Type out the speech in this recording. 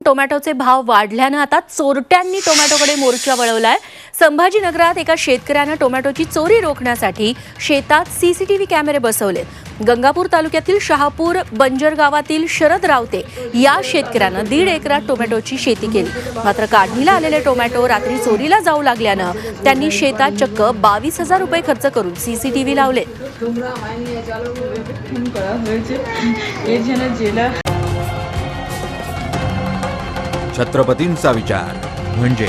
टोमॅटोचे भाव वाढल्यानं आता चोरट्यांनी टोमॅटोकडे मोर्चा वळवलाय। संभाजीनगरात एका शेतकऱ्यानं टोमॅटोची चोरी रोखण्यासाठी शेतात सीसीटीव्ही कॅमेरे बसवले। गंगापूर तालुक्यातील शहापूर बंजर गावातील शरद रावते या शेतकऱ्यानं 1.5 एकरात टोमॅटोची शेती केली। मात्र काढणीला आलेले टोमॅटो रात्री चोरीला जाऊ लागल्यानं त्यांनी शेतात चक्क 22,000 रुपये खर्च करून सीसीटीव्ही लावले। छत्रपतींचा विचार म्हणजे